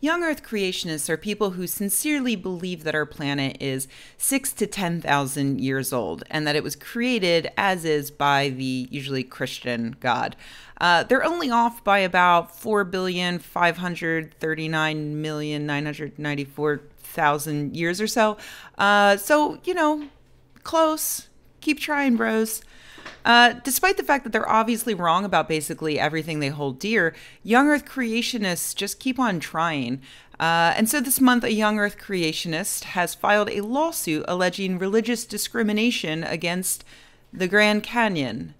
Young-Earth creationists are people who sincerely believe that our planet is 6 to 10,000 years old and that it was created as is by the usually Christian God. They're only off by about 4,539,994,000 years or so. Close. Keep trying, bros. Despite the fact that they're obviously wrong about basically everything they hold dear, Young-Earth creationists just keep on trying. And so this month, a Young-Earth creationist has filed a lawsuit alleging religious discrimination against the Grand Canyon.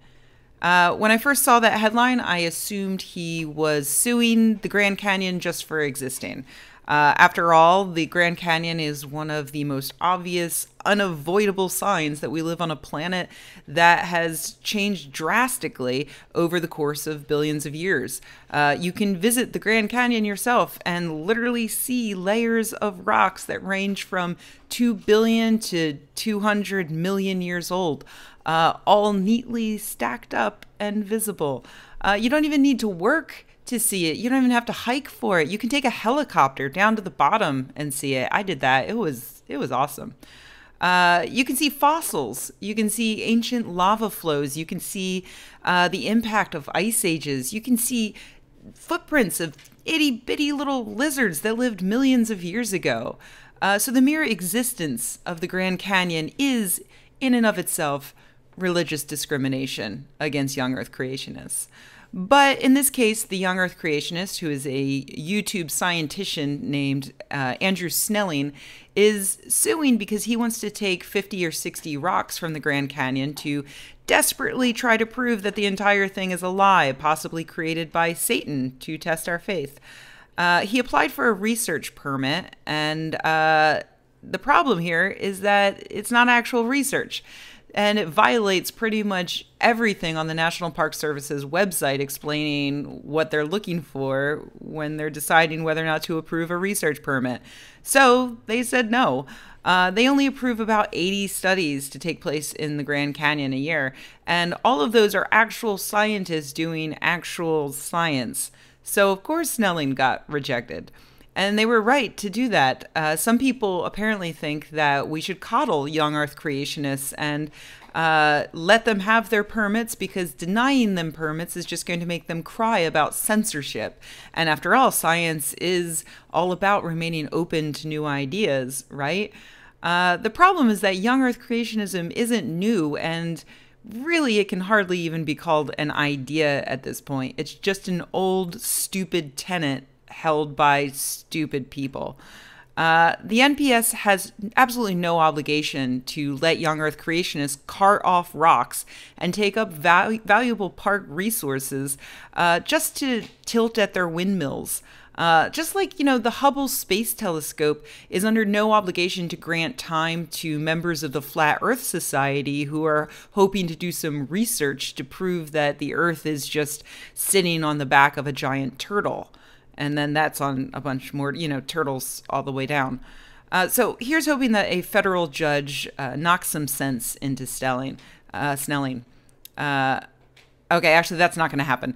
When I first saw that headline, I assumed he was suing the Grand Canyon just for existing. After all, the Grand Canyon is one of the most obvious, unavoidable signs that we live on a planet that has changed drastically over the course of billions of years. You can visit the Grand Canyon yourself and literally see layers of rocks that range from 2 billion to 200 million years old, all neatly stacked up and visible. You don't even need to work to see it. You don't even have to hike for it. You can take a helicopter down to the bottom and see it. I did that. It was awesome. You can see fossils. You can see ancient lava flows. You can see the impact of ice ages. You can see footprints of itty-bitty little lizards that lived millions of years ago. So the mere existence of the Grand Canyon is, in and of itself, religious discrimination against Young-Earth creationists. But in this case, the Young-Earth creationist, who is a YouTube scientician named Andrew Snelling, is suing because he wants to take 50 or 60 rocks from the Grand Canyon to desperately try to prove that the entire thing is a lie, possibly created by Satan to test our faith. He applied for a research permit, and the problem here is that it's not actual research. And it violates pretty much everything on the National Park Service's website explaining what they're looking for when they're deciding whether or not to approve a research permit. So they said no. They only approve about 80 studies to take place in the Grand Canyon a year. And all of those are actual scientists doing actual science. So of course Snelling got rejected. And they were right to do that. Some people apparently think that we should coddle Young-Earth creationists and let them have their permits because denying them permits is just going to make them cry about censorship. And after all, science is all about remaining open to new ideas, right? The problem is that Young-Earth creationism isn't new, and really it can hardly even be called an idea at this point. It's just an old, stupid tenet held by stupid people. The NPS has absolutely no obligation to let Young-Earth creationists cart off rocks and take up valuable park resources just to tilt at their windmills. Just like, the Hubble Space Telescope is under no obligation to grant time to members of the Flat Earth Society who are hoping to do some research to prove that the Earth is just sitting on the back of a giant turtle. And then that's on a bunch more, turtles all the way down. So here's hoping that a federal judge knocks some sense into Snelling. Okay, actually, that's not going to happen.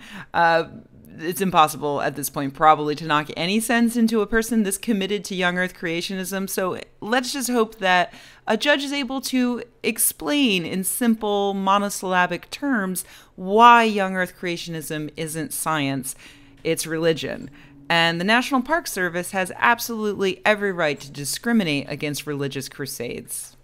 It's impossible at this point, probably, to knock any sense into a person this committed to Young-Earth creationism. So let's just hope that a judge is able to explain in simple monosyllabic terms why Young-Earth creationism isn't science, it's religion. And the National Park Service has absolutely every right to discriminate against religious crusades.